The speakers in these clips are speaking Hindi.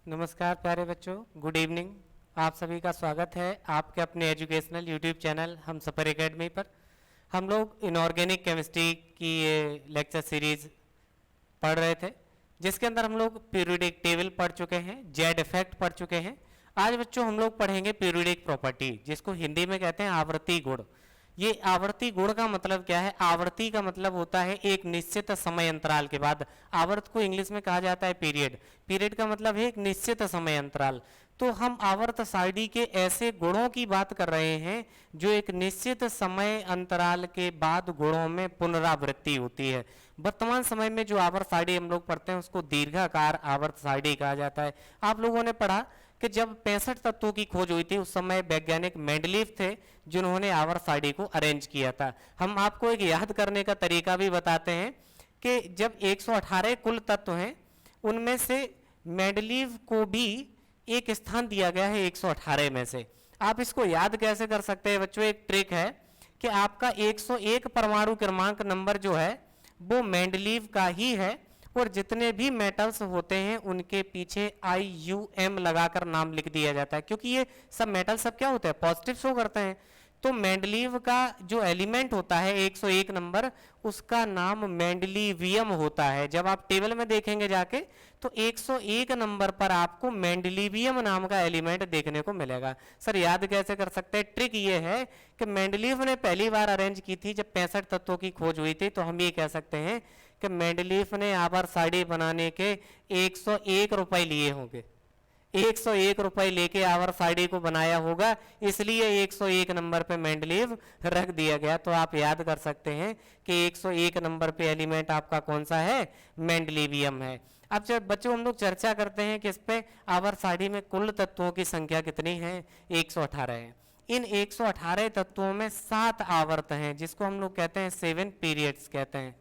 नमस्कार प्यारे बच्चों, गुड इवनिंग। आप सभी का स्वागत है आपके अपने एजुकेशनल यूट्यूब चैनल हम सफर एकेडमी पर। हम लोग इनऑर्गेनिक केमिस्ट्री की ये लेक्चर सीरीज पढ़ रहे थे, जिसके अंदर हम लोग पीरियोडिक टेबल पढ़ चुके हैं, जेड इफेक्ट पढ़ चुके हैं। आज बच्चों हम लोग पढ़ेंगे पीरियोडिक प्रॉपर्टी, जिसको हिंदी में कहते हैं आवर्ती गुण। ये आवर्ती गुण का मतलब क्या है? आवर्ती का मतलब होता है एक निश्चित समय अंतराल के बाद। आवर्त को इंग्लिश में कहा जाता है पीरियड। पीरियड का मतलब है एक निश्चित समय अंतराल। तो हम आवर्त सारणी के ऐसे गुणों की बात कर रहे हैं जो एक निश्चित समय अंतराल के बाद गुणों में पुनरावृत्ति होती है। वर्तमान समय में जो आवर्त सारणी हम लोग पढ़ते हैं उसको दीर्घाकार आवर्त सारणी कहा जाता है। आप लोगों ने पढ़ा कि जब 65 तत्वों की खोज हुई थी उस समय वैज्ञानिक मेंडलीव थे जिन्होंने आवर्त सारणी को अरेंज किया था। हम आपको एक याद करने का तरीका भी बताते हैं कि जब 118 कुल तत्व हैं उनमें से मेंडलीव को भी एक स्थान दिया गया है 118 में से। आप इसको याद कैसे कर सकते हैं बच्चों? एक ट्रिक है कि आपका 101 परमाणु क्रमांक नंबर जो है वो मेंडलीव का ही है, और जितने भी मेटल्स होते हैं उनके पीछे IUM लगाकर नाम लिख दिया जाता है, क्योंकि ये सब मेटल सब क्या होते हैं? पॉजिटिव शो करते हैं। तो मेंडलीव का जो एलिमेंट होता है 101 नंबर, उसका नाम मेंडलीवियम होता है। जब आप टेबल में देखेंगे जाके तो 101 नंबर पर आपको मेंडलीवियम नाम का एलिमेंट देखने को मिलेगा। सर याद कैसे कर सकते हैं? ट्रिक ये है कि मेंडलीव ने पहली बार अरेंज की थी जब 65 तत्वों की खोज हुई थी, तो हम ये कह सकते हैं कि मेंडलीव ने आवर्त सारणी बनाने के 101 रुपए लिए होंगे। 101 रुपए लेके आवर्त सारणी को बनाया होगा, इसलिए 101 नंबर पे मेंडलीव रख दिया गया। तो आप याद कर सकते हैं कि 101 नंबर पे एलिमेंट आपका कौन सा है? मेंडलीवियम है। अब जब बच्चों हम लोग चर्चा करते हैं कि इस पे आवर्त सारणी में कुल तत्वों की संख्या कितनी है? 118 है। इन 118 तत्वों में 7 आवर्त हैं, जिसको हम लोग कहते हैं 7 पीरियड्स कहते हैं।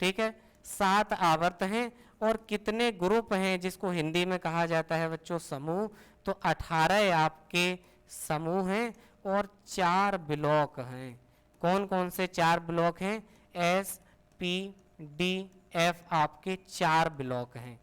ठीक है, 7 आवर्त हैं। और कितने ग्रुप हैं जिसको हिंदी में कहा जाता है बच्चों? समूह। तो 18 आपके समूह हैं और 4 ब्लॉक हैं। कौन कौन से 4 ब्लॉक हैं? SPDF आपके 4 ब्लॉक हैं।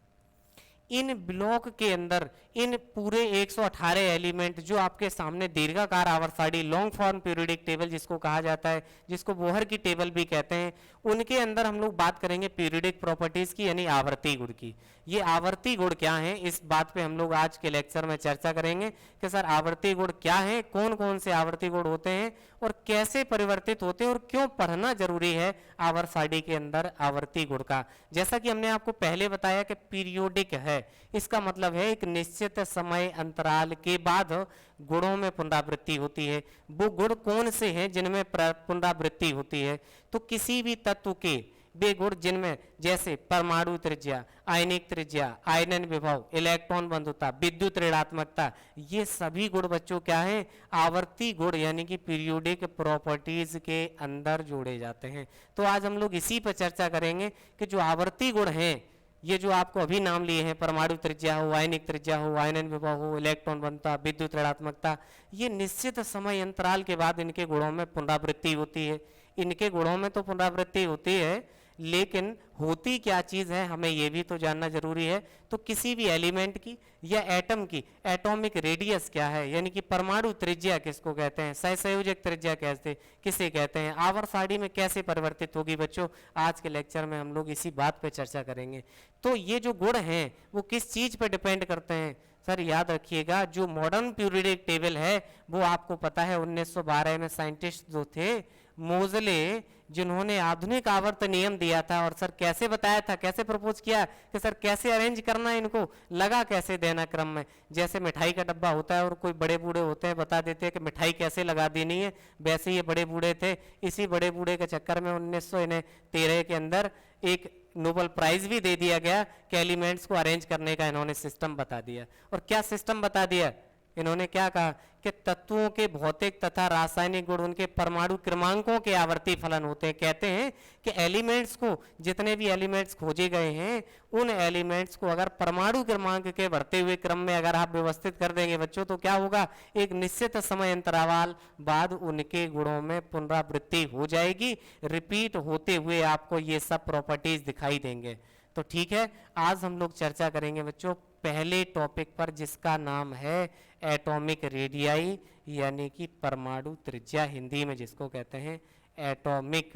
इन ब्लॉक के अंदर इन पूरे 118 एलिमेंट जो आपके सामने दीर्घाकार आवर्त सारणी लॉन्ग फॉर्म पीरियोडिक टेबल जिसको कहा जाता है, जिसको बोहर की टेबल भी कहते हैं, उनके अंदर हम लोग बात करेंगे पीरियोडिक प्रॉपर्टीज की, यानी आवर्ती गुण की। ये आवर्ती गुण क्या है, इस बात पे हम लोग आज के लेक्चर में चर्चा करेंगे कि सर आवर्ती गुण क्या है, कौन कौन से आवर्ती गुण होते हैं और कैसे परिवर्तित होते हैं, और क्यों पढ़ना जरूरी है आवर्त सारणी के अंदर आवर्ती गुण का। जैसा कि हमने आपको पहले बताया कि पीरियोडिक है, इसका मतलब है एक निश्चित समय अंतराल के बाद गुणों में पुनरावृत्ति होती है। वो गुण कौन से हैं जिनमें पुनरावृत्ति होती है? तो किसी भी तत्व के वे गुण जिनमें, जैसे परमाणु त्रिज्या, आयनिक त्रिज्या, आयनन विभव, इलेक्ट्रॉन बंधुता, विद्युत ऋणात्मकता, ये सभी गुण बच्चों क्या हैं? आवर्ती गुण यानी कि पीरियोडिक प्रॉपर्टीज के अंदर जोड़े जाते हैं। तो आज हम लोग इसी पर चर्चा करेंगे कि जो आवर्ती गुण हैं, ये जो आपको अभी नाम लिए हैं, परमाणु त्रिज्या हो, आयनिक त्रिज्या हो, आयनन विभव हो, इलेक्ट्रॉन बंधुता, विद्युत ऋणात्मकता, ये निश्चित समय अंतराल के बाद इनके गुणों में पुनरावृत्ति होती है। इनके गुणों में तो पुनरावृत्ति होती है, लेकिन होती क्या चीज है हमें यह भी तो जानना जरूरी है। तो किसी भी एलिमेंट की या एटम की एटॉमिक रेडियस क्या है, यानी कि परमाणु त्रिज्या किसको कहते हैं, सहसंयोजक त्रिज्या किसे कहते हैं, आवर्त सारणी में कैसे परिवर्तित होगी बच्चों, आज के लेक्चर में हम लोग इसी बात पे चर्चा करेंगे। तो ये जो गुण हैं वो किस चीज पे डिपेंड करते हैं? सर याद रखिएगा, जो मॉडर्न पीरियोडिक टेबल है वो आपको पता है 1912 में साइंटिस्ट जो थे मोजले, जिन्होंने आधुनिक आवर्त नियम दिया था। और सर कैसे बताया था, कैसे प्रपोज किया कि सर कैसे अरेंज करना है, इनको लगा कैसे देना क्रम में। जैसे मिठाई का डब्बा होता है और कोई बड़े बूढ़े होते हैं बता देते हैं कि मिठाई कैसे लगा देनी है, वैसे ये बड़े बूढ़े थे। इसी बड़े बूढ़े के चक्कर में 1913 के अंदर एक नोबेल प्राइज भी दे दिया गया कि एलिमेंट्स को अरेंज करने का इन्होंने सिस्टम बता दिया। और क्या सिस्टम बता दिया इन्होंने? क्या कहा कि तत्वों के भौतिक तथा रासायनिक गुण उनके परमाणु क्रमांकों के आवर्ती फलन होते हैं। कहते हैं कि एलिमेंट्स को, जितने भी एलिमेंट्स खोजे गए हैं, उन एलिमेंट्स को अगर परमाणु क्रमांक के बढ़ते हुए क्रम में अगर आप व्यवस्थित कर देंगे बच्चों, तो क्या होगा? एक निश्चित समय अंतराल बाद उनके गुणों में पुनरावृत्ति हो जाएगी, रिपीट होते हुए आपको ये सब प्रॉपर्टीज दिखाई देंगे। तो ठीक है, आज हम लोग चर्चा करेंगे बच्चों पहले टॉपिक पर जिसका नाम है एटॉमिक रेडियाई यानी कि परमाणु त्रिज्या, हिंदी में जिसको कहते हैं एटॉमिक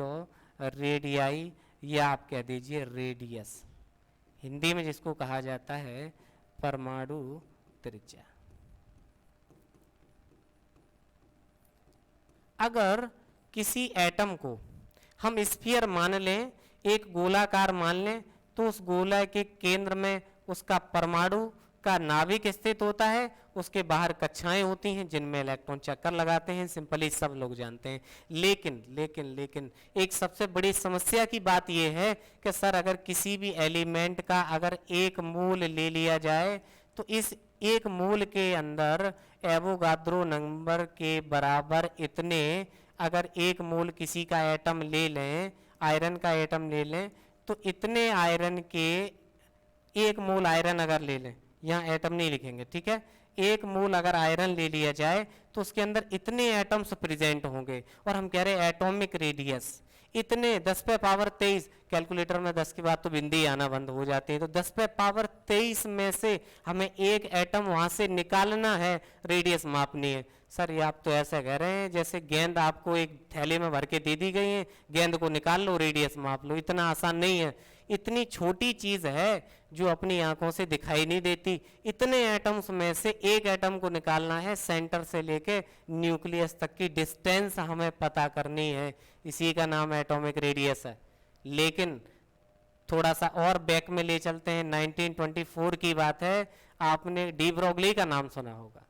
रेडियाई या आप कह दीजिए रेडियस, हिंदी में जिसको कहा जाता है परमाणु त्रिज्या। अगर किसी एटम को हम स्फीयर मान लें, एक गोलाकार मान लें, तो उस गोला के केंद्र में उसका परमाणु का नाभिक स्थित होता है, उसके बाहर कक्षाएं होती हैं जिनमें इलेक्ट्रॉन चक्कर लगाते हैं, सिंपली सब लोग जानते हैं। लेकिन लेकिन लेकिन एक सबसे बड़ी समस्या की बात यह है कि सर अगर किसी भी एलिमेंट का अगर एक मोल ले लिया जाए तो इस एक मोल के अंदर एवोगाद्रो नंबर के बराबर इतने, अगर एक मोल किसी का एटम ले लें, आयरन का एटम ले लें, तो इतने आयरन के, एक मोल आयरन अगर ले लें, यहाँ एटम नहीं लिखेंगे, ठीक है, एक मोल अगर आयरन ले लिया जाए तो उसके अंदर इतने एटम्स प्रेजेंट होंगे, और हम कह रहे हैं एटॉमिक रेडियस इतने 10 पे पावर 23, कैलकुलेटर में 10 के बाद तो बिंदी आना बंद हो जाती है, तो 10 पे पावर 23 में से हमें एक एटम वहां से निकालना है, रेडियस मापनी है। सर ये आप तो ऐसा कह रहे हैं जैसे गेंद आपको एक थैले में भर के दे दी गई है, गेंद को निकाल लो रेडियस माप लो, इतना आसान नहीं है। इतनी छोटी चीज है जो अपनी आंखों से दिखाई नहीं देती, इतने एटम्स में से एक एटम को निकालना है, सेंटर से लेके न्यूक्लियस तक की डिस्टेंस हमें पता करनी है, इसी का नाम एटॉमिक रेडियस है। लेकिन थोड़ा सा और बैक में ले चलते हैं, 1924 की बात है, आपने डी ब्रोगली का नाम सुना होगा।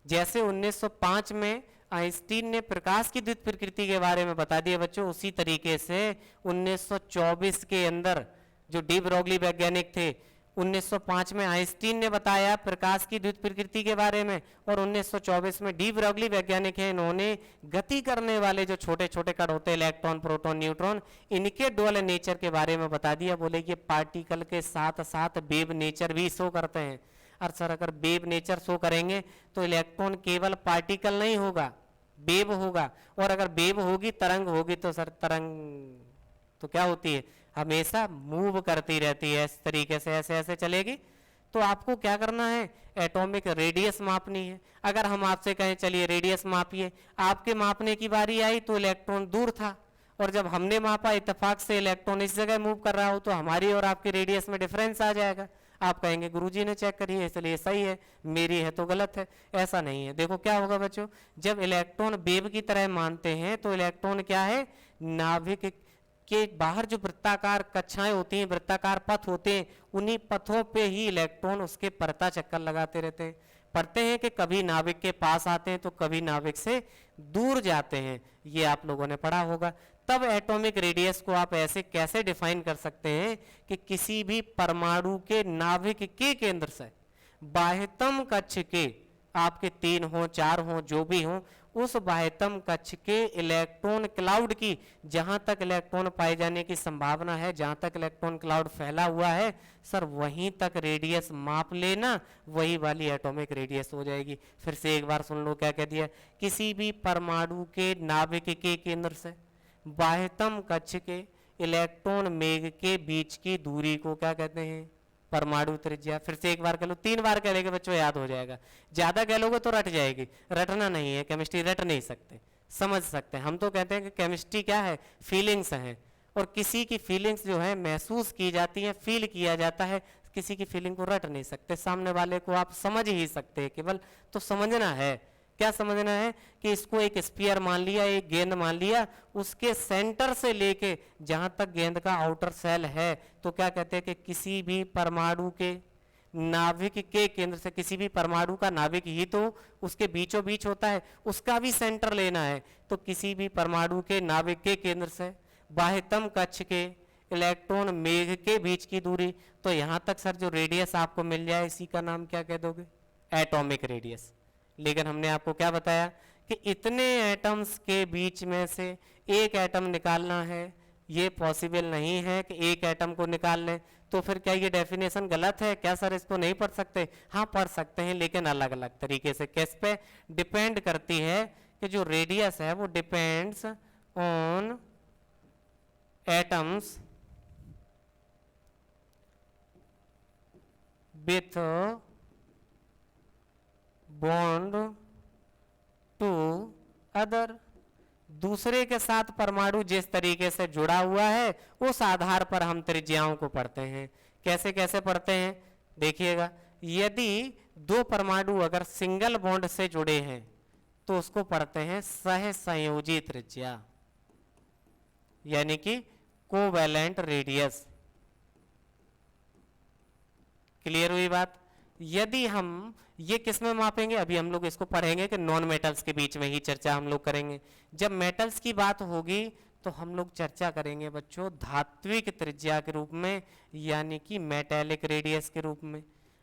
जैसे 1905 में आइंस्टीन ने प्रकाश की द्वित प्रकृति के बारे में बता दिया बच्चों, उसी तरीके से 1924 के अंदर जो डी ब्रोगली वैज्ञानिक थे, 1905 में आइंस्टीन ने बताया प्रकाश की द्वित प्रकृति के बारे में, और 1924 में डी ब्रोगली वैज्ञानिक है, इन्होंने गति करने वाले जो छोटे छोटे कण होते हैं इलेक्ट्रॉन प्रोटॉन न्यूट्रॉन, इनके डुअल नेचर के बारे में बता दिया। बोले कि पार्टिकल के साथ साथ वेव नेचर भी शो करते हैं। और सर अगर वेव नेचर शो करेंगे तो इलेक्ट्रॉन केवल पार्टिकल नहीं होगा, वेव होगा, और अगर वेव होगी तरंग होगी तो सर तरंग तो क्या होती है, हमेशा मूव करती रहती है, इस तरीके से ऐसे ऐसे चलेगी। तो आपको क्या करना है, एटॉमिक रेडियस मापनी है। अगर हम आपसे कहें चलिए रेडियस मापिए, आपके मापने की बारी आई तो इलेक्ट्रॉन दूर था, और जब हमने मापा इत्तेफाक से इलेक्ट्रॉन इस जगह मूव कर रहा हो, तो हमारी और आपकी रेडियस में डिफरेंस आ जाएगा। आप कहेंगे गुरुजी ने चेक करी है इसलिए सही है, मेरी है तो गलत है। ऐसा नहीं है। देखो क्या होगा बच्चों, जब इलेक्ट्रॉन वेव की तरह मानते हैं तो इलेक्ट्रॉन क्या है, नाभिक के बाहर जो वृत्ताकार कक्षाएं होती हैं, वृत्ताकार पथ होते हैं, उन्हीं पथों पे ही इलेक्ट्रॉन उसके परता चक्कर लगाते रहते हैं। पढ़ते हैं कि कभी नाभिक के पास आते हैं तो कभी नाभिक से दूर जाते हैं, ये आप लोगों ने पढ़ा होगा। तब एटॉमिक रेडियस को आप ऐसे कैसे डिफाइन कर सकते हैं कि किसी भी परमाणु के नाभिक के केंद्र से बाह्यतम कक्ष के, आपके 3 हो 4 हो जो भी हो, उस बाह्यतम कक्ष के इलेक्ट्रॉन क्लाउड की, जहां तक इलेक्ट्रॉन पाए जाने की संभावना है, जहां तक इलेक्ट्रॉन क्लाउड फैला हुआ है, सर वहीं तक रेडियस माप लेना, वही वाली एटॉमिक रेडियस हो जाएगी। फिर से एक बार सुन लो क्या कह दिया, किसी भी परमाणु के नाभिक के केंद्र से बाह्यतम कक्ष के इलेक्ट्रॉन मेघ के बीच की दूरी को क्या कहते हैं, परमाणु त्रिज्या। फिर से एक बार कह लो, 3 बार कह लेंगे बच्चों याद हो जाएगा, ज्यादा कह लोगे तो रट जाएगी, रटना नहीं है, केमिस्ट्री रट नहीं सकते, समझ सकते हैं। हम तो कहते हैं कि केमिस्ट्री क्या है, फीलिंग्स है, और किसी की फीलिंग्स जो है महसूस की जाती है, फील किया जाता है, किसी की फीलिंग को रट नहीं सकते, सामने वाले को आप समझ ही सकते हैं, केवल तो समझना है। क्या समझना है कि इसको एक स्फीयर मान लिया, एक गेंद मान लिया, उसके सेंटर से लेके जहां तक गेंद का आउटर सेल है, तो क्या कहते हैं कि किसी भी परमाणु के नाभिक के केंद्र से, किसी भी परमाणु का नाभिक ही तो उसके बीचों बीच होता है, उसका भी सेंटर लेना है, तो किसी भी परमाणु के नाभिक के केंद्र से बाह्यतम कक्ष के इलेक्ट्रॉन मेघ के बीच की दूरी, तो यहां तक सर जो रेडियस आपको मिल जाए, इसी का नाम क्या कह दोगे, एटॉमिक रेडियस। लेकिन हमने आपको क्या बताया कि इतने एटम्स के बीच में से एक एटम निकालना है, ये पॉसिबल नहीं है कि एक एटम को निकाल लें। तो फिर क्या ये डेफिनेशन गलत है क्या सर, इसको नहीं पढ़ सकते? हाँ पढ़ सकते हैं, लेकिन अलग अलग तरीके से। किस पे डिपेंड करती है कि जो रेडियस है वो depends on atoms with bond to other. दूसरे के साथ परमाणु जिस तरीके से जुड़ा हुआ है उस आधार पर हम त्रिज्याओं को पढ़ते हैं। कैसे कैसे पढ़ते हैं देखिएगा, यदि दो परमाणु अगर सिंगल बॉन्ड से जुड़े हैं तो उसको पढ़ते हैं सहसंयोजी त्रिज्या, यानी कि कोवैलेंट रेडियस। क्लियर हुई बात। यदि हम ये किस में मापेंगे, अभी हम लोग इसको पढ़ेंगे कि नॉन मेटल्स के बीच में ही चर्चा हम लोग करेंगे। जब मेटल्स की बात होगी तो हम लोग चर्चा करेंगे बच्चों धात्विक त्रिज्या के रूप में, यानी कि मेटेलिक रेडियस के रूप में।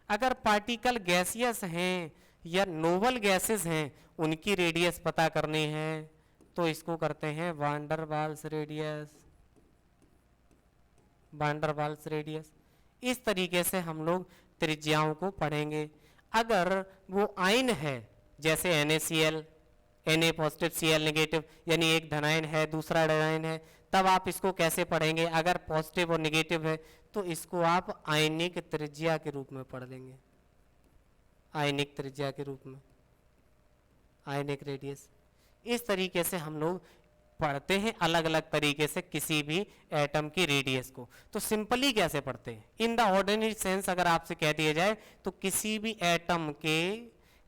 अगर पार्टिकल गैसियस हैं या नोबल गैसेस हैं, उनकी रेडियस पता करनी है तो इसको करते हैं वान डर वाल्स रेडियस। वान डर वाल्स रेडियस। इस तरीके से हम लोग त्रिज्याओं को पढ़ेंगे। अगर वो आयन है जैसे NaCl, Na positive Cl negative, यानी एक धनायन है दूसरा ऋणायन है, तब आप इसको कैसे पढ़ेंगे। अगर पॉजिटिव और नेगेटिव है तो इसको आप आयनिक त्रिज्या के रूप में पढ़ लेंगे, आयनिक त्रिज्या के रूप में, आयनिक रेडियस। इस तरीके से हम लोग पढ़ते हैं अलग अलग तरीके से किसी भी एटम की रेडियस को। तो सिंपली कैसे पढ़ते हैं, इन द ऑर्डिनरी सेंस अगर आपसे कह दिया जाए तो किसी भी एटम के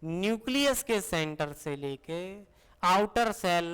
न्यूक्लियस के सेंटर से लेके आउटर सेल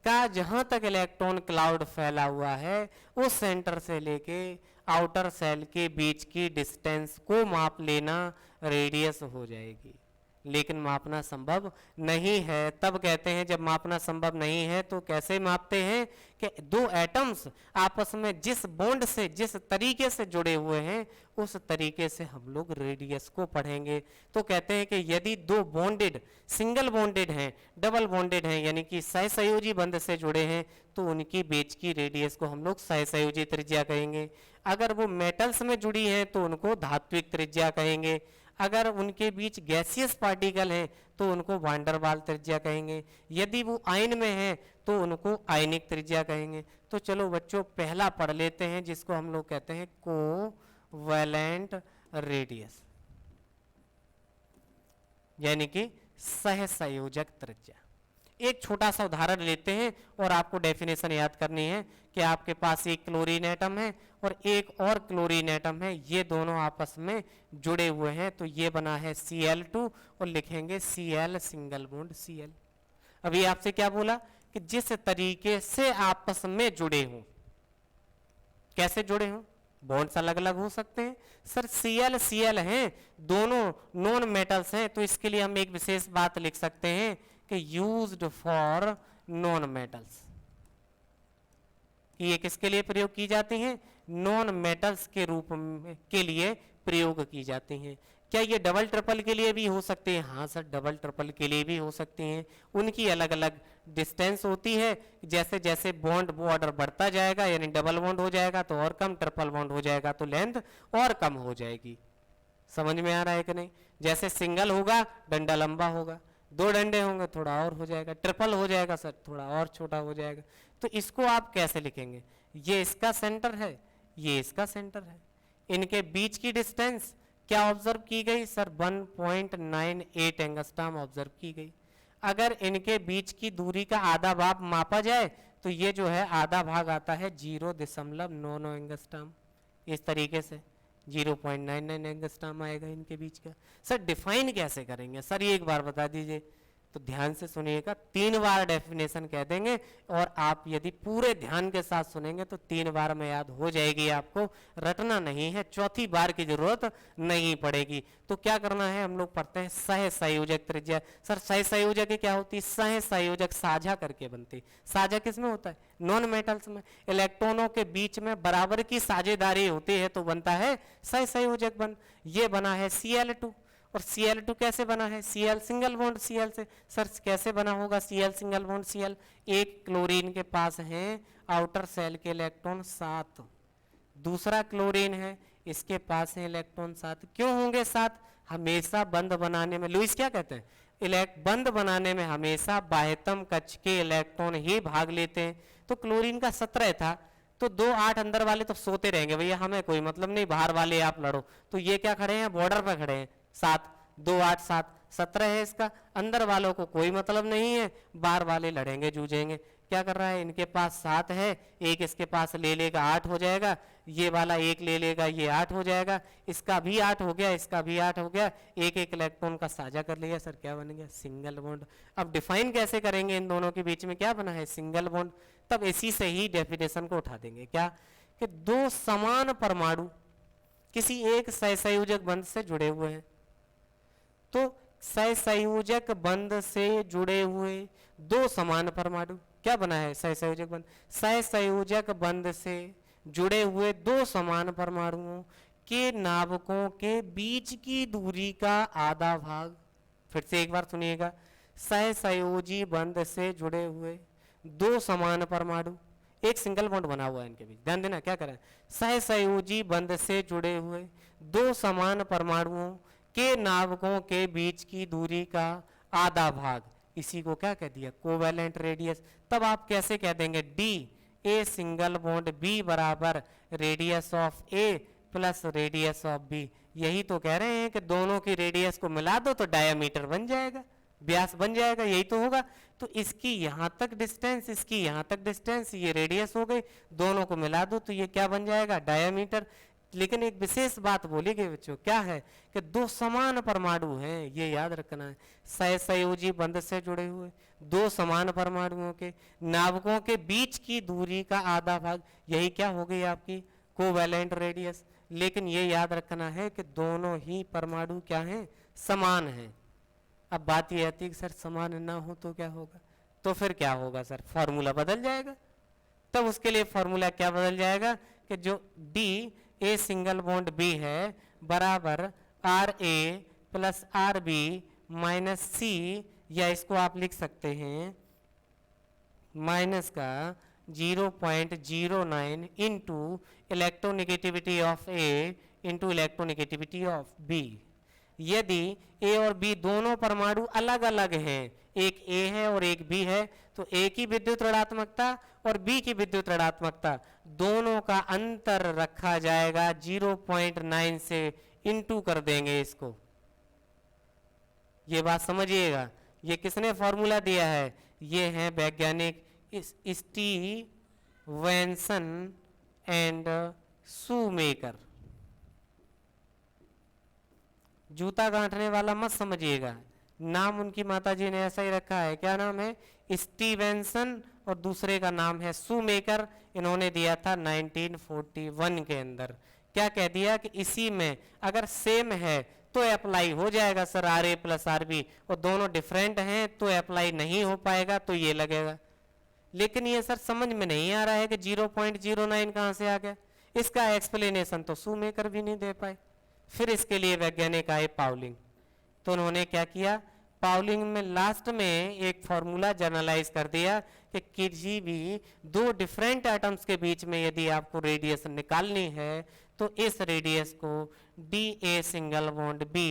का जहां तक इलेक्ट्रॉन क्लाउड फैला हुआ है उस सेंटर से लेके आउटर सेल के बीच की डिस्टेंस को माप लेना रेडियस हो जाएगी। लेकिन मापना संभव नहीं है। तब कहते हैं जब मापना संभव नहीं है तो कैसे मापते हैं कि दो एटम्स आपस में जिस बॉन्ड से जिस तरीके से जुड़े हुए हैं उस तरीके से हम लोग रेडियस को पढ़ेंगे। तो कहते हैं कि यदि दो बॉन्डेड, सिंगल बॉन्डेड हैं, डबल बॉन्डेड हैं, यानी कि सहसंयोजी बंध से जुड़े हैं, तो उनकी बीच की रेडियस को हम लोग सहसंयोजी त्रिज्या कहेंगे। अगर वो मेटल्स में जुड़ी हैं तो उनको धात्विक त्रिज्या कहेंगे। अगर उनके बीच गैसियस पार्टिकल हैं तो उनको वान डर वाल त्रिज्या कहेंगे। यदि वो आयन में हैं तो उनको आयनिक त्रिज्या कहेंगे। तो चलो बच्चों पहला पढ़ लेते हैं जिसको हम लोग कहते हैं कोवैलेंट रेडियस, यानी कि सहसंयोजक त्रिज्या। एक छोटा सा उदाहरण लेते हैं और आपको डेफिनेशन याद करनी है कि आपके पास एक क्लोरीन एटम है और एक और क्लोरीन एटम है, ये दोनों आपस में जुड़े हुए हैं। तो ये बना है Cl2 और लिखेंगे Cl सिंगल बॉन्ड Cl। अभी आपसे क्या बोला कि जिस तरीके से आपस में जुड़े हों, कैसे जुड़े हों, बॉन्ड्स अलग अलग हो सकते हैं। सर Cl Cl हैं, दोनों नॉन मेटल्स हैं, तो इसके लिए हम एक विशेष बात लिख सकते हैं कि यूज्ड फॉर नॉन मेटल्स, कि ये किसके लिए प्रयोग की जाती हैं, नॉन मेटल्स के रूप में के लिए प्रयोग की जाती हैं। क्या ये डबल ट्रिपल के लिए भी हो सकती है? हाँ सर, डबल ट्रिपल के लिए भी हो सकती हैं। उनकी अलग अलग डिस्टेंस होती है, जैसे जैसे बॉन्ड ऑर्डर बढ़ता जाएगा, यानी डबल बॉन्ड हो जाएगा तो और कम, ट्रिपल बॉन्ड हो जाएगा तो लेंथ और कम हो जाएगी। समझ में आ रहा है कि नहीं? जैसे सिंगल होगा डंडा लंबा होगा, दो डंडे होंगे थोड़ा और हो जाएगा, ट्रिपल हो जाएगा सर थोड़ा और छोटा हो जाएगा। तो इसको आप कैसे लिखेंगे, ये इसका सेंटर है, ये इसका सेंटर है, इनके बीच की डिस्टेंस क्या ऑब्जर्व की गई सर, 1.98 एंगस्ट्रॉम ऑब्जर्व की गई। अगर इनके बीच की दूरी का आधा भाग मापा जाए तो ये जो है आधा भाग आता है 0.99 एंगस्ट्रॉम। इस तरीके से 0.99 एंगस्ट्रॉम आएगा इनके बीच का। सर डिफाइन कैसे करेंगे सर, ये एक बार बता दीजिए। तो ध्यान से सुनिएगा, 3 बार डेफिनेशन कह देंगे और आप यदि पूरे ध्यान के साथ सुनेंगे तो 3 बार में याद हो जाएगी, आपको रटना नहीं है, चौथी बार की जरूरत नहीं पड़ेगी। तो क्या करना है, हम लोग पढ़ते हैं सहसंयोजक त्रिज्या। सर सहसंयोजक क्या होती है? सहसंयोजक साझा करके बनती। साझा किसमें होता है? नॉन मेटल्स में। इलेक्ट्रॉनों के बीच में बराबर की साझेदारी होती है तो बनता है सहसंयोजक बंध। ये बना है Cl2 और Cl2 कैसे बना है? Cl सिंगल बॉन्ड Cl से। सर कैसे बना होगा Cl सिंगल बॉन्ड Cl? एक क्लोरीन के पास है आउटर सेल के इलेक्ट्रॉन 7, दूसरा क्लोरीन है इसके पास है इलेक्ट्रॉन 7। क्यों होंगे 7? हमेशा बंध बनाने में, लुईस क्या कहते हैं, बंध बनाने में हमेशा बाह्यतम कक्ष के इलेक्ट्रॉन ही भाग लेते हैं। तो क्लोरीन का 17 था तो 2 8 अंदर वाले तो सोते रहेंगे, भैया हमें कोई मतलब नहीं, बाहर वाले आप लड़ो। तो ये क्या खड़े हैं, बॉर्डर पर खड़े हैं, 7 2 8 7 17 है इसका, अंदर वालों को कोई मतलब नहीं है, बाहर वाले लड़ेंगे जूझेंगे। क्या कर रहा है, इनके पास 7 है, एक इसके पास ले लेगा 8 हो जाएगा, ये वाला एक ले लेगा ये 8 हो जाएगा, इसका भी 8 हो गया, इसका भी 8 हो गया, एक एक इलेक्ट्रॉन का साझा कर लिया सर, क्या बन गया, सिंगल बॉन्ड। अब डिफाइन कैसे करेंगे इन दोनों के बीच में क्या बना है, सिंगल बॉन्ड। तब इसी से ही डेफिनेशन को उठा देंगे, क्या कि दो समान परमाणु किसी एक सहसंयोजक बंध से जुड़े हुए हैं, तो सहसंयोजक बंध से जुड़े हुए दो समान परमाणु क्या बना है, सहसंयोजक बंध, सहसंयोजक बंध से जुड़े हुए दो समान परमाणुओं के नाभिकों के बीच की दूरी का आधा भाग। फिर से एक बार सुनिएगा, सहसंयोजी बंध से जुड़े हुए दो समान परमाणु, एक सिंगल बॉन्ड बना हुआ है इनके बीच, ध्यान देना क्या करें, सहसंयोजी बंध से जुड़े हुए दो समान परमाणुओं के नाभिकों के बीच की दूरी का आधा भाग, इसी को क्या कह दिया, कोवैलेंट रेडियस। तब आप कैसे कह देंगे, D A single bond B बराबर radius of A plus radius of B. यही तो कह रहे हैं कि दोनों की रेडियस को मिला दो तो डायमीटर बन जाएगा, व्यास बन जाएगा, यही तो होगा। तो इसकी यहां तक डिस्टेंस, इसकी यहां तक डिस्टेंस, ये रेडियस हो गई, दोनों को मिला दो तो ये क्या बन जाएगा, डायमीटर। लेकिन एक विशेष बात बोली गई बच्चों, क्या है कि दो समान परमाणु हैं, ये याद रखना है, सहसंयोजी बंध से जुड़े हुए दो समान परमाणुओं के नाभिकों के बीच की दूरी का आधा भाग, यही क्या हो गई आपकी कोवैलेंट रेडियस। लेकिन ये याद रखना है कि दोनों ही परमाणु क्या हैं, समान हैं। अब बात ये आती है कि सर समान ना हो तो क्या होगा, तो फिर क्या होगा सर, फॉर्मूला बदल जाएगा। तब उसके लिए फॉर्मूला क्या बदल जाएगा कि जो D A single bond B है बराबर R A plus R B minus C, या इसको आप लिख सकते हैं माइनस का 0.09 into electronegativity of A into electronegativity of B. यदि ए और बी दोनों परमाणु अलग अलग हैं, एक ए है और एक बी है, तो ए की विद्युत ऋणात्मकता और बी की विद्युत ऋणात्मकता दोनों का अंतर रखा जाएगा 0.9 से, इंटू कर देंगे इसको। ये बात समझिएगा, ये किसने फॉर्मूला दिया है, ये है वैज्ञानिक स्टीवेंसन एंड शूमेकर। जूता गांठने वाला मत समझिएगा, नाम उनकी माताजी ने ऐसा ही रखा है, क्या नाम है, स्टीवेंसन, और दूसरे का नाम है शूमेकर। इन्होंने दिया था 1941 के अंदर। क्या कह दिया कि इसी में अगर सेम है तो अप्लाई हो जाएगा sir R A plus R B, और दोनों डिफरेंट हैं तो अप्लाई नहीं हो पाएगा, तो ये लगेगा। लेकिन ये सर समझ में नहीं आ रहा है कि 0.09 कहाँ से आ गया, इसका एक्सप्लेनेशन तो शूमेकर भी नहीं दे पाए। फिर इसके लिए वैज्ञानिक आए पाउलिंग, तो उन्होंने क्या किया, पाउलिंग में लास्ट में एक फॉर्मूला जनरलाइज कर दिया कि किसी भी दो डिफरेंट एटम्स के बीच में यदि आपको रेडियस निकालनी है तो इस रेडियस को D A single bond B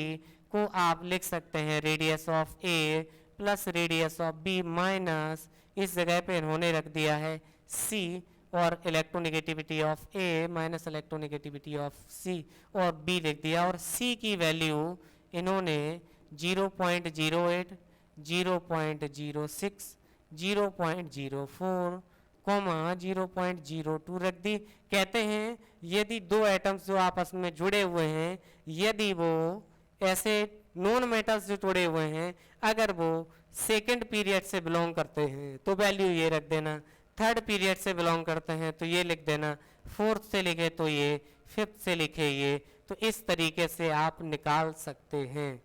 को आप लिख सकते हैं radius of A plus radius of B minus, इस जगह पे इन्होंने रख दिया है सी, और electronegativity of A minus electronegativity of C, और बी लिख दिया, और सी की वैल्यू इन्होंने 0.08, 0.06, 0.04, 0.02 रख दी। कहते हैं यदि दो एटम्स जो आपस में जुड़े हुए हैं, यदि वो ऐसे नॉन मेटल्स जो जुड़े हुए हैं, अगर वो सेकंड पीरियड से बिलोंग करते हैं तो वैल्यू ये रख देना, थर्ड पीरियड से बिलोंग करते हैं तो ये लिख देना, फोर्थ से लिखे तो ये, फिफ्थ से लिखे ये, तो इस तरीके से आप निकाल सकते हैं।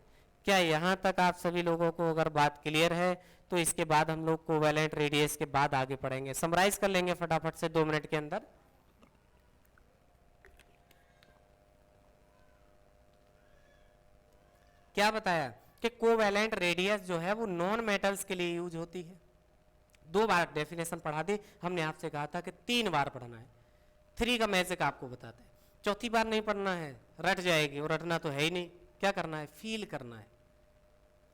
क्या यहाँ तक आप सभी लोगों को अगर बात क्लियर है तो इसके बाद हम लोग कोवैलेंट रेडियस के बाद आगे पढ़ेंगे। समराइज कर लेंगे फटाफट से 2 मिनट के अंदर। क्या बताया कि कोवैलेंट रेडियस जो है वो नॉन मेटल्स के लिए यूज होती है। 2 बार डेफिनेशन पढ़ा दी, हमने आपसे कहा था कि 3 बार पढ़ना है। 3 का मैजिक आपको बताते हैं, चौथी बार नहीं पढ़ना है, रट जाएगी, और रटना तो है ही नहीं। क्या करना है, फील करना है।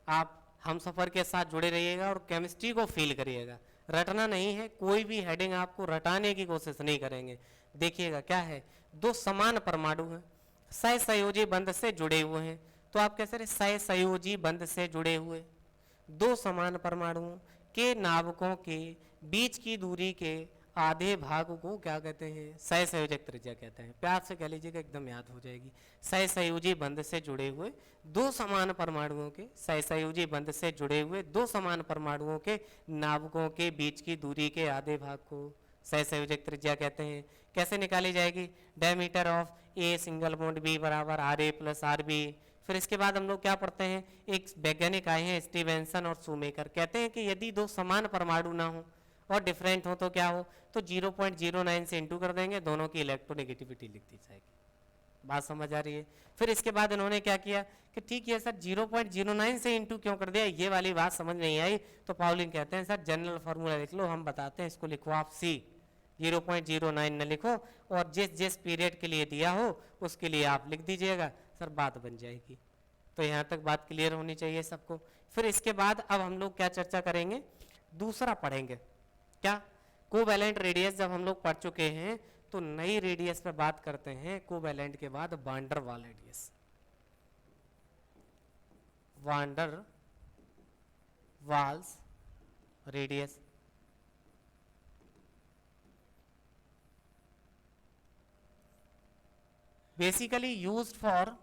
आप हम सफर के साथ जुड़े रहिएगा और केमिस्ट्री को फील करिएगा, रटना नहीं है। कोई भी हेडिंग आपको रटाने की कोशिश नहीं करेंगे। देखिएगा क्या है, दो समान परमाणु हैं, सहसंयोजी बंध से जुड़े हुए हैं, तो आप कैसे रहे, सहसंयोजी बंध से जुड़े हुए दो समान परमाणुओं के नाभिकों के बीच की दूरी के आधे भाग को क्या कहते हैं, सहसंयोजक त्रिज्या कहते हैं। प्यार से कह लीजिएगा, एकदम याद हो जाएगी। सहसंयोजी बंध से जुड़े हुए दो समान परमाणुओं के, सहसंयोजी बंध से जुड़े हुए दो समान परमाणुओं के नाभिकों के बीच की दूरी के आधे भाग को सहसंयोजक त्रिज्या कहते हैं। कैसे निकाली जाएगी, diameter of A single bond B बराबर R A plus R B. फिर इसके बाद हम लोग क्या पढ़ते हैं, एक वैज्ञानिक आए हैं स्टीवेंसन और शूमेकर, कहते हैं कि यदि दो समान परमाणु ना हो और डिफरेंट हो तो क्या हो, तो 0.09 से इंटू कर देंगे, दोनों की इलेक्ट्रोनेगेटिविटी लिख दी जाएगी। बात समझ आ रही है। फिर इसके बाद इन्होंने क्या किया कि ठीक है सर 0.09 से इंटू क्यों कर दिया, ये वाली बात समझ नहीं आई। तो पाउलिन कहते हैं सर जनरल फार्मूला लिख लो, हम बताते हैं, इसको लिखो आप सी, 0.09 न लिखो और जिस जिस पीरियड के लिए दिया हो उसके लिए आप लिख दीजिएगा, सर बात बन जाएगी। तो यहाँ तक बात क्लियर होनी चाहिए सबको। फिर इसके बाद अब हम लोग क्या चर्चा करेंगे, दूसरा पढ़ेंगे क्या, कोवैलेंट रेडियस। जब हम लोग पढ़ चुके हैं तो नई रेडियस पे बात करते हैं, कोवैलेंट के बाद van der Waal radius, van der Waals radius. Basically used for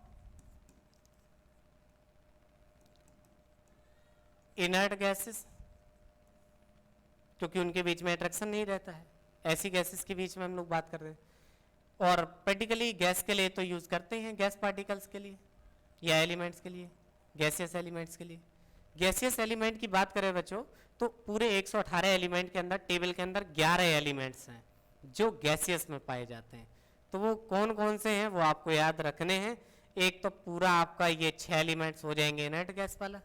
inert gases, क्योंकि उनके बीच में अट्रैक्शन नहीं रहता है, ऐसी गैसेस के बीच में हम लोग बात कर रहे हैं। और प्रैक्टिकली गैस के लिए तो यूज करते हैं, गैस पार्टिकल्स के लिए या एलिमेंट्स के लिए, गैसियस एलिमेंट्स के लिए। गैसियस एलिमेंट की बात करें बच्चों तो पूरे 118 एलिमेंट के अंदर, टेबल के अंदर 11 एलिमेंट्स हैं जो गैसियस में पाए जाते हैं। तो वो कौन कौन से हैं वो आपको याद रखने हैं। एक तो पूरा आपका ये 6 एलिमेंट्स हो जाएंगे इनर्ट गैस वाला,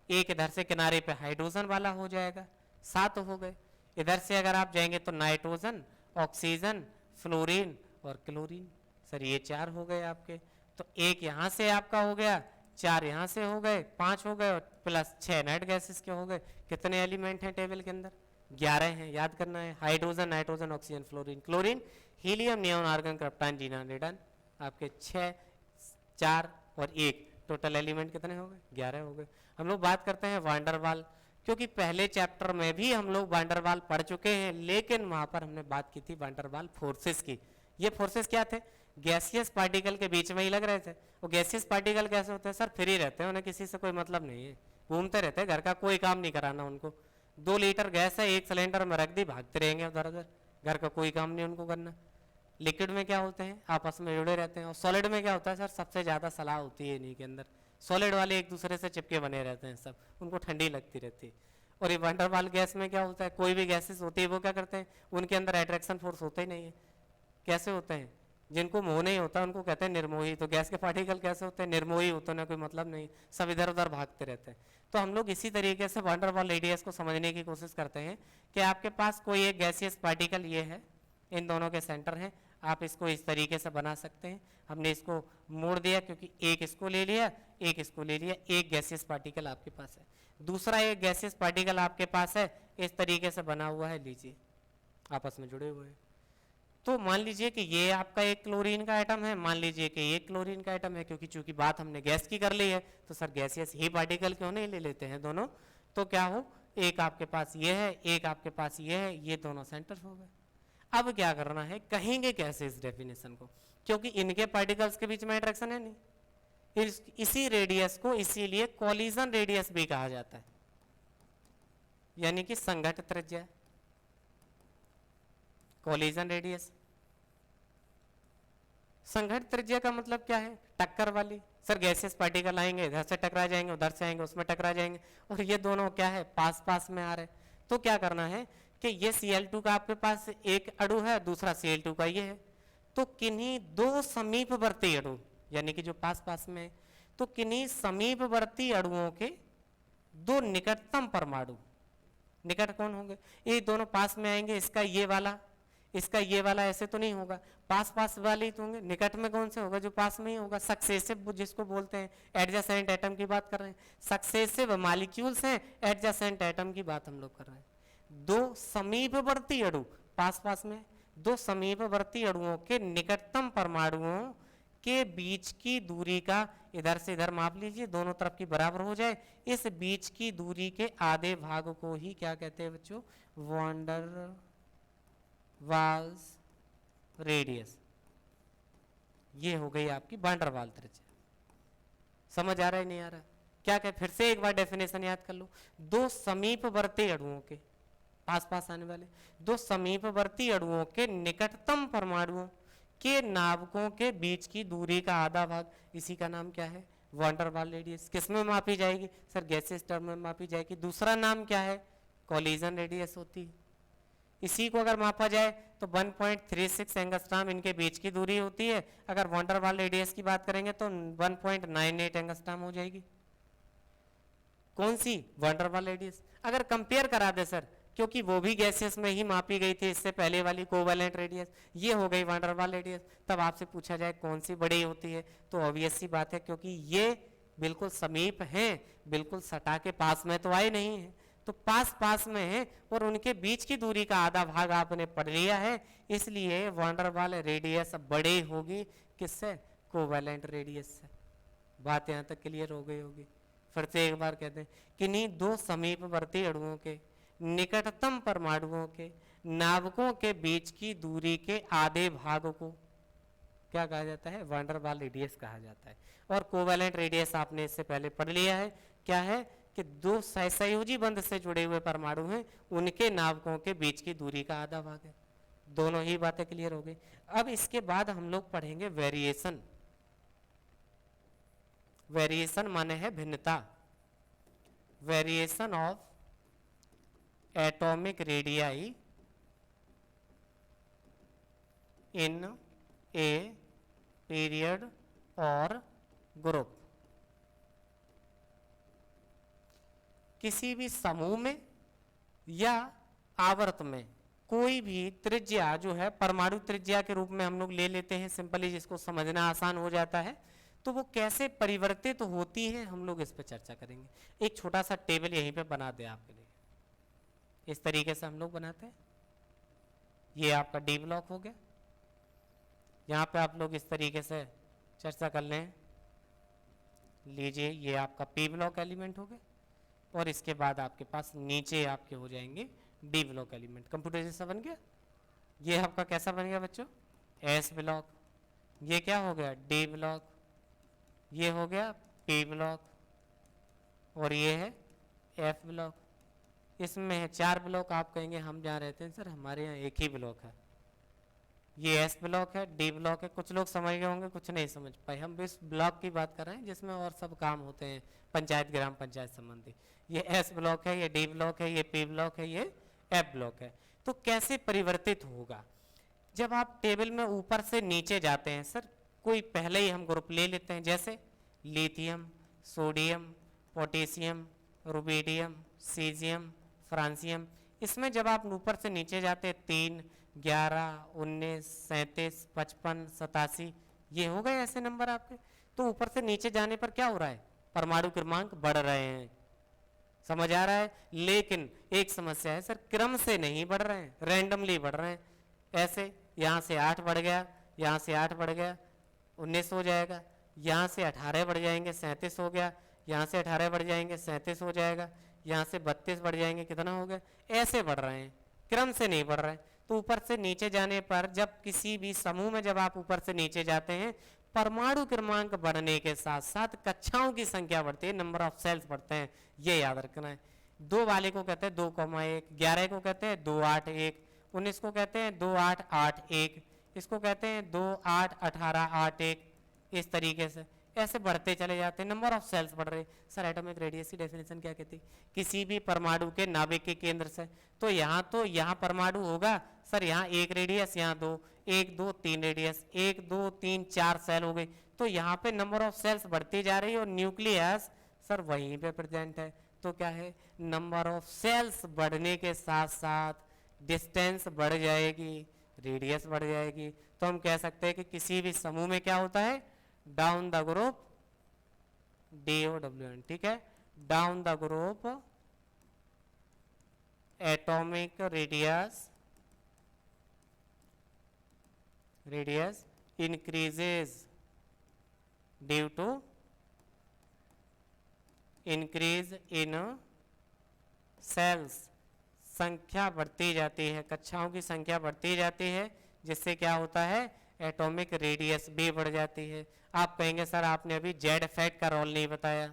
एक इधर से किनारे पे हाइड्रोजन वाला हो जाएगा, 7 हो गए। इधर से अगर आप जाएंगे तो नाइट्रोजन, ऑक्सीजन, फ्लोरीन और क्लोरीन, सर ये 4 हो गए आपके। तो एक यहाँ से आपका हो गया, 4 यहाँ से हो गए, 5 हो गए और प्लस 6 नाइट गैसेस के हो गए। कितने एलिमेंट हैं टेबल के अंदर, 11 हैं, याद करना है। Hydrogen, nitrogen, oxygen, fluorine, chlorine, helium, neon, argon, krypton, xenon, radon, आपके 6, 4 और 1 टोटल एलिमेंट कितने हो गए, 11 हो गए। हम लोग बात करते हैं वांडरवाल, क्योंकि पहले चैप्टर में भी हम लोग वांडरवाल पढ़ चुके हैं, लेकिन वहां पर हमने बात की थी वांडरवाल फोर्सेस की। ये फोर्सेस क्या थे, गैसियस पार्टिकल के बीच में ही लग रहे थे। वो गैसियस पार्टिकल कैसे होते हैं सर, फ्री रहते हैं, उन्हें किसी से कोई मतलब नहीं है, घूमते रहते हैं, घर का कोई काम नहीं कराना उनको। 2 लीटर गैस है, एक सिलेंडर में रख दी, भागते रहेंगे उधर उधर, घर का कोई काम नहीं उनको करना। लिक्विड में क्या होते हैं, आपस में जुड़े रहते हैं। और सॉलिड में क्या होता है सर, सबसे ज़्यादा सलाह होती है इन्हीं के अंदर। सॉलिड वाले एक दूसरे से चिपके बने रहते हैं सब, उनको ठंडी लगती रहती है। और ये वंडरवाल गैस में क्या होता है, कोई भी गैसेस होती है वो क्या करते हैं, उनके अंदर अट्रैक्शन फोर्स होता ही नहीं है। कैसे होते हैं, जिनको मोह नहीं होता उनको कहते हैं निर्मोही। तो गैस के पार्टिकल कैसे होते हैं, निर्मोही होते हैं, कोई मतलब नहीं, सब इधर उधर भागते रहते हैं। तो हम लोग इसी तरीके से वंडरवाल रेडियस को समझने की कोशिश करते हैं कि आपके पास कोई एक गैसियस पार्टिकल ये है, इन दोनों के सेंटर हैं, आप इसको इस तरीके से बना सकते हैं। हमने इसको मोड़ दिया क्योंकि एक इसको ले लिया, एक इसको ले लिया, एक गैसियस पार्टिकल आपके पास है, दूसरा एक गैसियस पार्टिकल आपके पास है, इस तरीके से बना हुआ है, लीजिए आपस में जुड़े हुए हैं। तो मान लीजिए कि ये आपका एक क्लोरीन का एटम है, मान लीजिए कि ये क्लोरीन का एटम है, क्योंकि चूंकि बात हमने गैस की कर ली है तो सर गैसियस ही पार्टिकल क्यों नहीं ले लेते हैं दोनों। तो क्या हो, एक आपके पास ये है, एक आपके पास ये है, ये दोनों सेंटर हो गए। अब क्या करना है, कहेंगे कैसे इस डेफिनेशन को, क्योंकि इनके पार्टिकल्स के बीच में अट्रैक्शन है नहीं। इसी रेडियस को इसीलिए कोलिजन रेडियस भी कहा जाता है, यानी कि संघट त्रिज्या, कोलिजन रेडियस। संघट त्रिज्या का मतलब क्या है, टक्कर वाली। सर गैसियस पार्टिकल आएंगे, इधर से टकरा जाएंगे, उधर से आएंगे, उसमें टकरा जाएंगे, और ये दोनों क्या है, पास पास में आ रहे। तो क्या करना है कि ये Cl2 का आपके पास एक अणु है, दूसरा Cl2 का ये है, तो किन्हीं दो समीपवर्ती अणु, यानी कि जो पास पास में, तो किन्हीं समीपवर्ती अणुओं के दो निकटतम परमाणु, निकट कौन होंगे, ये दोनों पास में आएंगे, इसका ये वाला, इसका ये वाला, ऐसे तो नहीं होगा, पास पास वाले ही तो होंगे। निकट में कौन से होगा, जो पास में ही होगा। सक्सेसिव जिसको बोलते हैं, एडजेसेंट एटम की बात कर रहे हैं, सक्सेसिव मॉलिक्यूल्स हैं, एडजेसेंट एटम की बात हम लोग कर रहे हैं। दो समीपवर्ती अणु पास पास में, दो समीपवर्ती अणुओं के निकटतम परमाणुओं के बीच की दूरी का, इधर से इधर माप लीजिए, दोनों तरफ की बराबर हो जाए, इस बीच की दूरी के आधे भाग को ही क्या कहते हैं बच्चों, वॉन्डर वाल्स रेडियस। ये हो गई आपकी वैन वाल त्रिज्या। समझ आ रहा है नहीं आ रहा? क्या कहे, फिर से एक बार डेफिनेशन याद कर लो। दो समीपवर्ती अणुओं के, पास पास आने वाले दो समीपवर्ती अणुओं के निकटतम परमाणुओं के नाभिकों के बीच की दूरी का आधा भाग, इसी का नाम क्या है, वैन वाल रेडियस। किसमें मापी जाएगी सर, गैसेस टर्म में मापी जाएगी। दूसरा नाम क्या है, कोलिजन रेडियस होती है। इसी को अगर मापा जाए तो 1.36 एंगस्ट्राम इनके बीच की दूरी होती है। अगर वैन वाल रेडियस की बात करेंगे तो 1.98 एंगस्ट्राम हो जाएगी। कौन सी, वैन वाल रेडियस। अगर कंपेयर करा दे सर, क्योंकि वो भी गैसेस में ही मापी गई थी इससे पहले वाली, कोवैलेंट रेडियस, ये हो गई वैन वाल रेडियस, तब आपसे पूछा जाए कौन सी बड़ी होती है, तो ऑब्वियस सी बात है, क्योंकि ये बिल्कुल समीप हैं, बिल्कुल सटा के पास में तो आए नहीं है, तो पास पास में है और उनके बीच की दूरी का आधा भाग आपने पढ़ लिया है, इसलिए वैन वाल रेडियस बड़ी होगी किससे, कोवैलेंट रेडियस से। बात यहाँ तक क्लियर हो गई होगी। फिर से एक बार कहते हैं, किन्हीं दो समीपवर्ती अणुओं के निकटतम परमाणुओं के नाभिकों के बीच की दूरी के आधे भाग को क्या कहा जाता है, वैन वाल रेडियस कहा जाता है। और कोवैलेंट रेडियस आपने इससे पहले पढ़ लिया है, क्या है कि दो सहसंयोजी बंध से जुड़े हुए परमाणु हैं, उनके नाभिकों के बीच की दूरी का आधा भाग है। दोनों ही बातें क्लियर हो गई। अब इसके बाद हम लोग पढ़ेंगे वेरिएशन। वेरिएशन माने है भिन्नता। Variation of atomic radii in a period और ग्रुप। किसी भी समूह में या आवर्त में कोई भी त्रिज्या जो है, परमाणु त्रिज्या के रूप में हम लोग ले लेते हैं सिंपली, जिसको समझना आसान हो जाता है, तो वो कैसे परिवर्तित होती है हम लोग इस पर चर्चा करेंगे। एक छोटा सा टेबल यहीं पे बना दे आपके लिए, इस तरीके से हम लोग बनाते हैं। ये आपका डी ब्लॉक हो गया, यहाँ पे आप लोग इस तरीके से चर्चा कर लें। लीजिए ये आपका पी ब्लॉक एलिमेंट हो गया, और इसके बाद आपके पास नीचे आपके हो जाएंगे डी ब्लॉक एलिमेंट। कंप्यूटर जैसा बन गया। ये आपका कैसा बन गया बच्चों, एस ब्लॉक। ये क्या हो गया, डी ब्लॉक। ये हो गया पी ब्लॉक, और ये है एफ ब्लॉक। इसमें है 4 ब्लॉक। आप कहेंगे हम जहाँ रहते हैं सर हमारे यहाँ एक ही ब्लॉक है। ये एस ब्लॉक है, डी ब्लॉक है। कुछ लोग समझ गए होंगे, कुछ नहीं समझ पाए। हम इस ब्लॉक की बात कर रहे हैं जिसमें और सब काम होते हैं पंचायत ग्राम पंचायत संबंधी। ये एस ब्लॉक है, ये डी ब्लॉक है, ये पी ब्लॉक है, ये एफ ब्लॉक है। तो कैसे परिवर्तित होगा, जब आप टेबल में ऊपर से नीचे जाते हैं सर, कोई पहले ही हम ग्रुप ले लेते हैं, जैसे lithium, sodium, potassium, rubidium, caesium, francium. इसमें जब आप ऊपर से नीचे जाते हैं 3, 11, 19, 37, 55, 87, ये हो गए ऐसे नंबर आपके। तो ऊपर से नीचे जाने पर क्या हो रहा है, परमाणु क्रमांक बढ़ रहे हैं। समझ आ रहा है? लेकिन एक समस्या है सर, क्रम से नहीं बढ़ रहे हैं, रैंडमली बढ़ रहे हैं। ऐसे यहाँ से 8 बढ़ गया, यहाँ से 8 बढ़ गया, 19 हो जाएगा। यहाँ से 18 बढ़ जाएंगे, 37 हो गया। यहाँ से 18 बढ़ जाएंगे, 37 हो जाएगा। यहाँ से 32 बढ़ जाएंगे, कितना हो गया। ऐसे बढ़ रहे हैं, क्रम से नहीं बढ़ रहे हैं। तो ऊपर से नीचे जाने पर, जब किसी भी समूह में जब आप ऊपर से नीचे जाते हैं, परमाणु क्रमांक बढ़ने के साथ साथ कक्षाओं की संख्या बढ़ती है, नंबर ऑफ सेल्स बढ़ते हैं। ये याद रखना है। 2 वाले को कहते हैं 2,1, 11 को कहते हैं 2,8,1, 19 को कहते हैं 2,8,8,1, इसको कहते हैं 2,8,18,8,1। इस तरीके से ऐसे बढ़ते चले जाते हैं, नंबर ऑफ सेल्स बढ़ रहे। सर एटॉमिक रेडियस की डेफिनेशन क्या कहती है, किसी भी परमाणु के नाभिक के केंद्र से। तो यहाँ परमाणु होगा सर, यहाँ 1 रेडियस, यहाँ 2, 1 2 3 रेडियस, 1 2 3 4 सेल हो गई। तो यहाँ पे नंबर ऑफ सेल्स बढ़ती जा रही है, और न्यूक्लियस सर वहीं पे प्रेजेंट है। तो क्या है, नंबर ऑफ सेल्स बढ़ने के साथ साथ डिस्टेंस बढ़ जाएगी, रेडियस बढ़ जाएगी। तो हम कह सकते हैं कि किसी भी समूह में क्या होता है, डाउन द ग्रुप, DOWN, ठीक है, down the group atomic radius increases due to increase in shells, संख्या बढ़ती जाती है, कक्षाओं की संख्या बढ़ती जाती है, जिससे क्या होता है, एटॉमिक रेडियस भी बढ़ जाती है। आप कहेंगे सर आपने अभी जेड इफेक्ट का रोल नहीं बताया,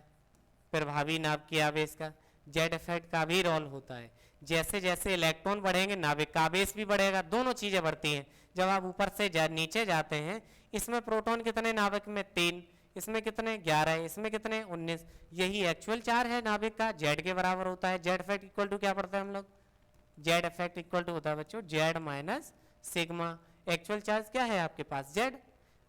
प्रभावी नाभिकीय आवेश का। जेड इफेक्ट का भी रोल होता है। जैसे जैसे इलेक्ट्रॉन बढ़ेंगे नाभिक का आवेश भी बढ़ेगा, दोनों चीजें बढ़ती हैं। जब आप ऊपर से नीचे जाते हैं, इसमें प्रोटॉन कितने नाभिक में 3, इसमें कितने 11, इसमें कितने 19, यही एक्चुअल चार्ज है नाभिक का, जेड के बराबर होता है। जेड इफेक्ट इक्वल टू क्या पढ़ते हैं हम लोग, जेड इफेक्ट इक्वल टू होता है बच्चों Z minus sigma. Actual charge क्या है आपके पास, जेड,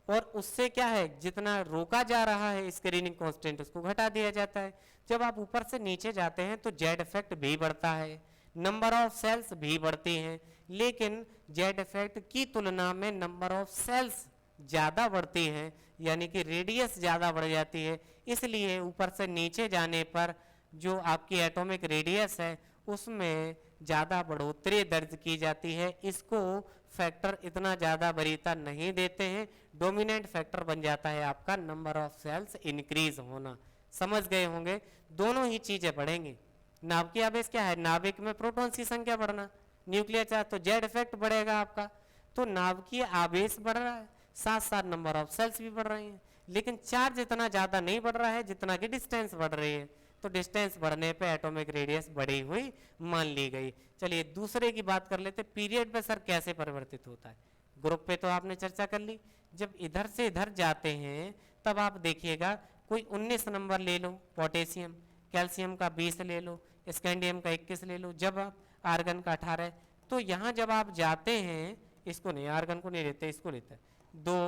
और उससे क्या है, जितना रोका जा रहा है स्क्रीनिंग कांस्टेंट उसको घटा दिया जाता है। जब आप ऊपर से नीचे जाते हैं तो जेड इफेक्ट भी बढ़ता है, नंबर ऑफ सेल्स भी बढ़ती हैं, लेकिन जेड इफेक्ट की तुलना में नंबर ऑफ सेल्स ज़्यादा बढ़ती हैं, यानी कि रेडियस ज़्यादा बढ़ जाती है। इसलिए ऊपर से नीचे जाने पर जो आपकी एटॉमिक रेडियस है उसमें ज़्यादा बढ़ोतरी दर्ज की जाती है। इसको फैक्टर इतना ज़्यादा वरीयता नहीं देते हैं, डोमिनेंट फैक्टर बन जाता है आपका नंबर ऑफ सेल्स इंक्रीज होना। समझ गए होंगे, दोनों ही चीज़ें बढ़ेंगी। नाभिकीय आवेश क्या है, नाभिक में प्रोटॉन की संख्या बढ़ना, न्यूक्लियर चार्ज, तो जेड इफेक्ट बढ़ेगा आपका। तो नाभिकीय आवेश बढ़ रहा है, साथ साथ नंबर ऑफ सेल्स भी बढ़ रही हैं, लेकिन चार्ज इतना ज़्यादा नहीं बढ़ रहा है जितना कि डिस्टेंस बढ़ रही है। तो डिस्टेंस बढ़ने पे एटॉमिक रेडियस बढ़ी हुई मान ली गई। चलिए दूसरे की बात कर लेते, पीरियड पे सर कैसे परिवर्तित होता है। ग्रुप पे तो आपने चर्चा कर ली, जब इधर से इधर जाते हैं तब आप देखिएगा कोई 19 नंबर ले लो पोटेशियम, कैल्शियम का 20 ले लो, स्कैंडियम का 21 ले लो, जब आप आर्गन का 18। तो यहाँ जब आप जाते हैं, इसको नहीं, आर्गन को नहीं लेते, इसको लेते हैं 2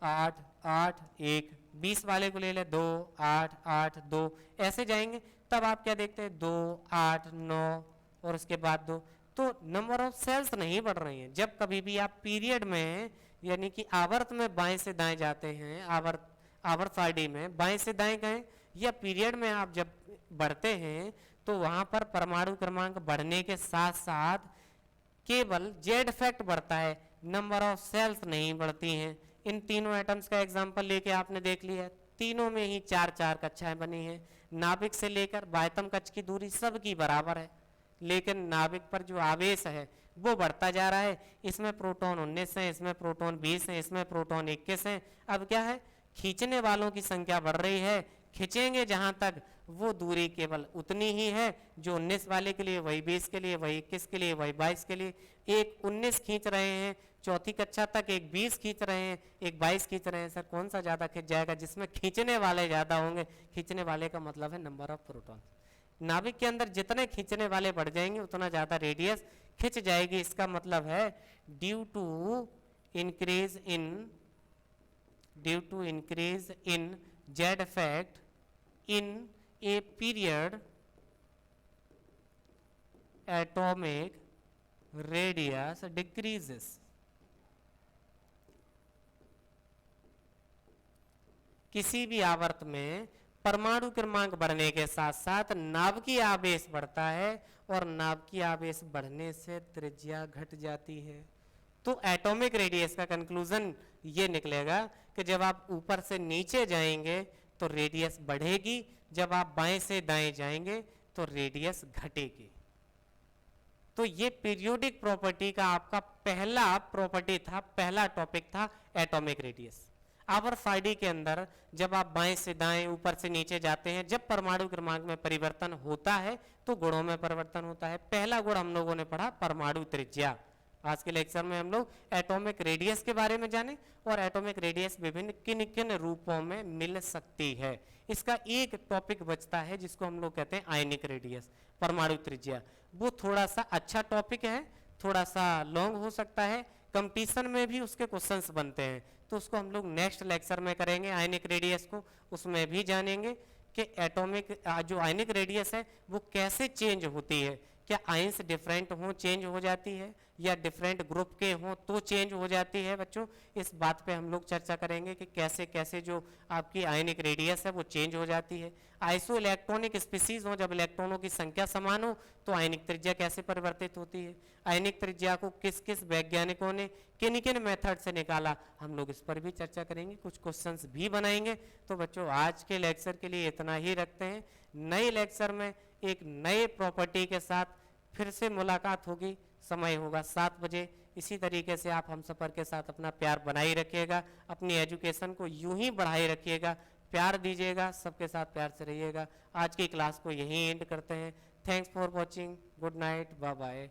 8 8 1, 20 वाले को ले ले 2 8 8 2, ऐसे जाएंगे। तब आप क्या देखते हैं 2 8 9 और उसके बाद 2। तो नंबर ऑफ सेल्स नहीं बढ़ रही हैं। जब कभी भी आप पीरियड में यानी कि आवर्त में बाएं से दाएं जाते हैं, आवर्त सारणी में बाएं से दाएं गए, या पीरियड में आप जब बढ़ते हैं तो वहां पर परमाणु क्रमांक बढ़ने के साथ साथ केवल जेड इफेक्ट बढ़ता है, नंबर ऑफ सेल्स नहीं बढ़ती हैं। इन तीनों एटम्स का एग्जांपल लेके आपने देख लिया, तीनों में ही 4-4 कक्षाएं बनी हैं। नाभिक से लेकर बाह्यतम कक्ष की दूरी सबकी बराबर है, लेकिन नाभिक पर जो आवेश है वो बढ़ता जा रहा है। इसमें प्रोटॉन 19 है, इसमें प्रोटॉन 20 है, इसमें प्रोटॉन 21 है। अब क्या है, खींचने वालों की संख्या बढ़ रही है, खींचेंगे जहां तक वो दूरी केवल उतनी ही है, जो 19 वाले के लिए वही 20 के लिए, वही 21 के लिए, वही 22 के लिए। एक 19 खींच रहे हैं चौथी कक्षा तक, एक 20 खींच रहे हैं, एक 22 खींच रहे हैं। सर कौन सा ज्यादा खींच जाएगा, जिसमें खींचने वाले ज्यादा होंगे। खींचने वाले का मतलब है नंबर ऑफ प्रोटॉन। नाभिक के अंदर जितने खींचने वाले बढ़ जाएंगे उतना ज्यादा रेडियस खिंच जाएगी। इसका मतलब है due to increase in Z effect in a period, atomic radius decreases। किसी भी आवर्त में परमाणु क्रमांक बढ़ने के साथ साथ नाभिकीय आवेश बढ़ता है, और नाभिकीय आवेश बढ़ने से त्रिज्या घट जाती है। तो एटॉमिक रेडियस का कंक्लूजन ये निकलेगा कि जब आप ऊपर से नीचे जाएंगे तो रेडियस बढ़ेगी, जब आप बाएं से दाएं जाएंगे तो रेडियस घटेगी। तो ये पीरियोडिक प्रॉपर्टी का आपका पहला प्रॉपर्टी था, पहला टॉपिक था एटॉमिक रेडियस। आवर्त सारणी के अंदर जब आप बाएं से दाएं ऊपर से नीचे जाते हैं, जब परमाणु क्रमांक में परिवर्तन होता है तो गुणों में परिवर्तन होता है। पहला गुण हम लोगों ने पढ़ा परमाणु त्रिज्या। आज के लेक्चर में हम लोग एटॉमिक रेडियस के बारे में जाने, और एटॉमिक रेडियस विभिन्न किन किन रूपों में मिल सकती है। इसका एक टॉपिक बचता है जिसको हम लोग कहते हैं आयनिक रेडियस, परमाणु त्रिज्या। वो थोड़ा सा अच्छा टॉपिक है, थोड़ा सा लॉन्ग हो सकता है, कंपटीशन में भी उसके क्वेश्चंस बनते हैं, तो उसको हम लोग नेक्स्ट लेक्चर में करेंगे आयनिक रेडियस को। उसमें भी जानेंगे कि एटॉमिक जो आयनिक रेडियस है वो कैसे चेंज होती है, क्या आयंस डिफरेंट हों चेंज हो जाती है या डिफरेंट ग्रुप के हों तो चेंज हो जाती है बच्चों? इस बात पे हम लोग चर्चा करेंगे कि कैसे कैसे जो आपकी आयनिक रेडियस है वो चेंज हो जाती है। आइसो इलेक्ट्रॉनिक स्पीसीज हो, जब इलेक्ट्रॉनों की संख्या समान हो तो आयनिक त्रिज्या कैसे परिवर्तित होती है, आयनिक त्रिज्या को किस किस वैज्ञानिकों ने किन किन मेथड से निकाला, हम लोग इस पर भी चर्चा करेंगे, कुछ क्वेश्चंस भी बनाएंगे। तो बच्चों आज के लेक्चर के लिए इतना ही रखते हैं। नए लेक्चर में एक नए प्रॉपर्टी के साथ फिर से मुलाकात होगी। समय होगा 7 बजे। इसी तरीके से आप हम सफ़र के साथ अपना प्यार बनाए रखिएगा, अपनी एजुकेशन को यूं ही बढ़ाए रखिएगा, प्यार दीजिएगा, सबके साथ प्यार से रहिएगा। आज की क्लास को यहीं एंड करते हैं। Thanks for watching, good night, bye bye.